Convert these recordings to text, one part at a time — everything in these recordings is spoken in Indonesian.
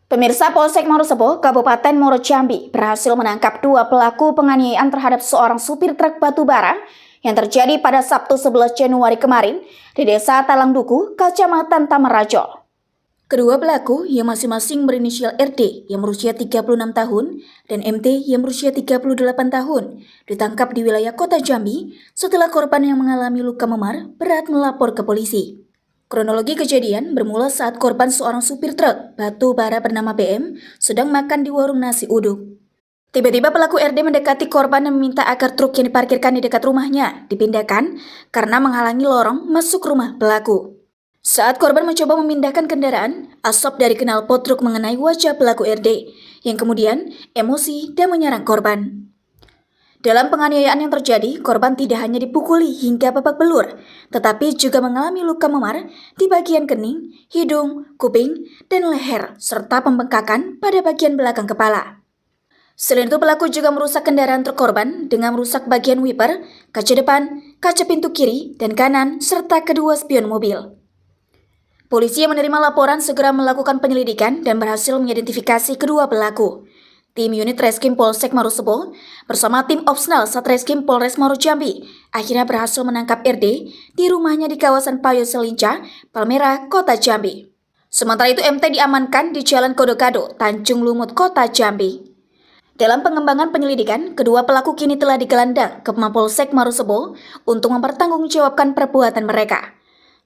Pemirsa, Polsek Morosebo, Kabupaten Muaro Jambi berhasil menangkap 2 pelaku penganiayaan terhadap seorang supir truk batu bara yang terjadi pada Sabtu 11 Januari kemarin di Desa Talangduku, Kecamatan Tamarajo. Kedua pelaku yang masing-masing berinisial RD yang berusia 36 tahun dan MT yang berusia 38 tahun ditangkap di wilayah Kota Jambi setelah korban yang mengalami luka memar berat melapor ke polisi. Kronologi kejadian bermula saat korban seorang supir truk batu bara bernama BM sedang makan di warung nasi uduk. Tiba-tiba pelaku RD mendekati korban dan meminta agar truk yang diparkirkan di dekat rumahnya dipindahkan karena menghalangi lorong masuk rumah pelaku. Saat korban mencoba memindahkan kendaraan, asap dari knalpot truk mengenai wajah pelaku RD yang kemudian emosi dan menyerang korban. Dalam penganiayaan yang terjadi, korban tidak hanya dipukuli hingga babak belur, tetapi juga mengalami luka memar di bagian kening, hidung, kuping, dan leher, serta pembengkakan pada bagian belakang kepala. Selain itu, pelaku juga merusak kendaraan truk korban dengan merusak bagian wiper, kaca depan, kaca pintu kiri dan kanan, serta kedua spion mobil. Polisi yang menerima laporan segera melakukan penyelidikan dan berhasil mengidentifikasi kedua pelaku. Tim unit Reskrim Polsek Morosebo bersama tim Opsnal Satreskrim Polres Muaro Jambi akhirnya berhasil menangkap RD di rumahnya di kawasan Payo Selinca, Palmerah, Kota Jambi. Sementara itu MT diamankan di Jalan Kodokado, Tanjung Lumut, Kota Jambi. Dalam pengembangan penyelidikan, kedua pelaku kini telah digelandang ke Mapolsek Morosebo untuk mempertanggungjawabkan perbuatan mereka.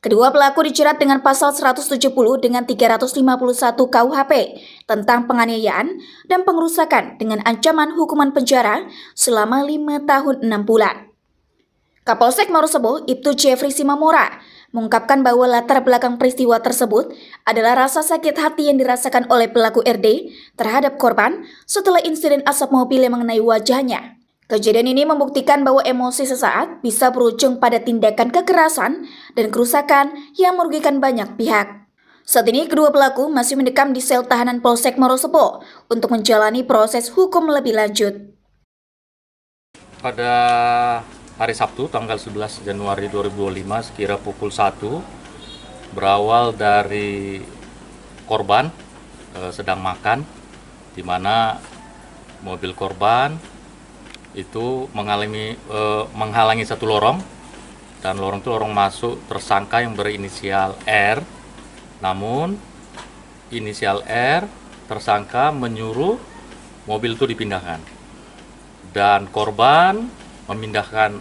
Kedua pelaku dijerat dengan pasal 170 dengan 351 KUHP tentang penganiayaan dan pengerusakan dengan ancaman hukuman penjara selama 5 tahun 6 bulan. Kapolsek Morosebo, Ibtu Jeffrey Simamora, mengungkapkan bahwa latar belakang peristiwa tersebut adalah rasa sakit hati yang dirasakan oleh pelaku RD terhadap korban setelah insiden asap mobil yang mengenai wajahnya. Kejadian ini membuktikan bahwa emosi sesaat bisa berujung pada tindakan kekerasan dan kerusakan yang merugikan banyak pihak. Saat ini kedua pelaku masih mendekam di sel tahanan Polsek Morosebo untuk menjalani proses hukum lebih lanjut. Pada hari Sabtu tanggal 11 Januari 2025 sekira pukul 1 berawal dari korban sedang makan di mana mobil korban itu menghalangi satu lorong, dan lorong itu lorong masuk tersangka yang berinisial R. Namun inisial R tersangka menyuruh mobil itu dipindahkan, dan korban memindahkan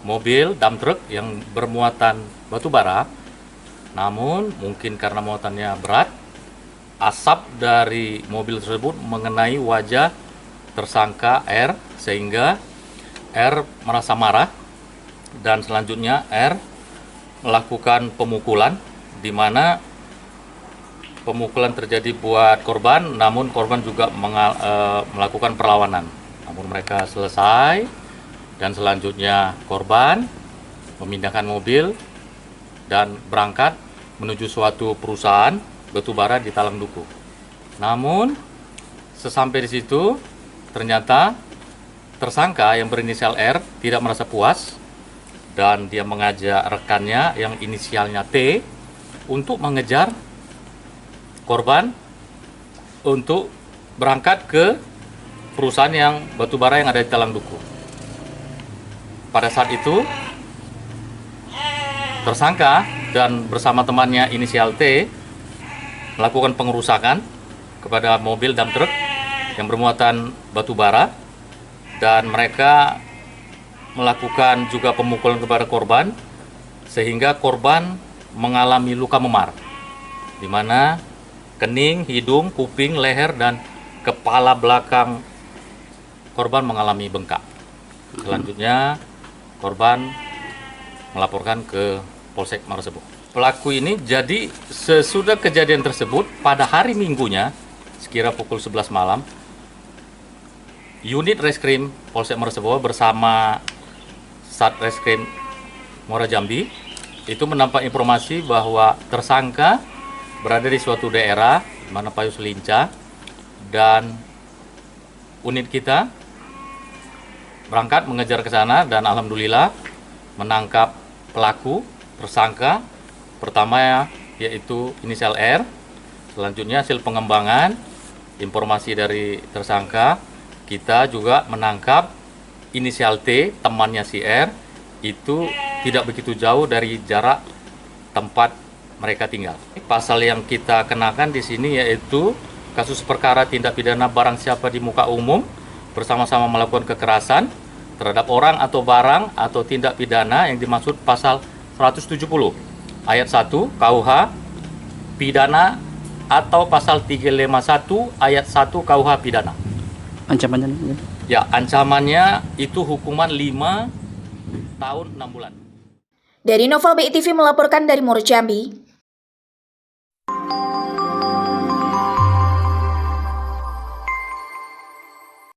mobil dump truck yang bermuatan batu bara. Namun mungkin karena muatannya berat, asap dari mobil tersebut mengenai wajah tersangka R sehingga R merasa marah, dan selanjutnya R melakukan pemukulan, di mana pemukulan terjadi buat korban, namun korban juga melakukan perlawanan. Namun mereka selesai, dan selanjutnya korban memindahkan mobil dan berangkat menuju suatu perusahaan batubara di Talangduku. Namun sesampai di situ ternyata tersangka yang berinisial R tidak merasa puas, dan dia mengajak rekannya yang inisialnya T untuk mengejar korban untuk berangkat ke perusahaan yang batubara yang ada di Talangduku. Pada saat itu tersangka dan bersama temannya inisial T melakukan pengerusakan kepada mobil dump truck yang bermuatan batu bara, dan mereka melakukan juga pemukulan kepada korban sehingga korban mengalami luka memar, di mana kening, hidung, kuping, leher, dan kepala belakang korban mengalami bengkak. Selanjutnya korban melaporkan ke Polsek Morosebo. Pelaku ini jadi sesudah kejadian tersebut pada hari Minggunya sekira pukul 11 malam, unit Reskrim Polsek Morosebo bersama Satreskrim Muaro Jambi itu mendapat informasi bahwa tersangka berada di suatu daerah di mana Payo Selinca, dan unit kita berangkat mengejar ke sana, dan alhamdulillah menangkap pelaku tersangka pertama, yaitu inisial R. Selanjutnya hasil pengembangan informasi dari tersangka, kita juga menangkap inisial T, temannya si R, itu tidak begitu jauh dari jarak tempat mereka tinggal. Pasal yang kita kenakan di sini yaitu kasus perkara tindak pidana barang siapa di muka umum bersama-sama melakukan kekerasan terhadap orang atau barang atau tindak pidana yang dimaksud pasal 170 ayat 1 KUH pidana atau pasal 351 ayat 1 KUH pidana. Ancamannya? Ya, ancamannya itu hukuman 5 tahun 6 bulan. Dari Novel BI TV melaporkan dari Muaro Jambi,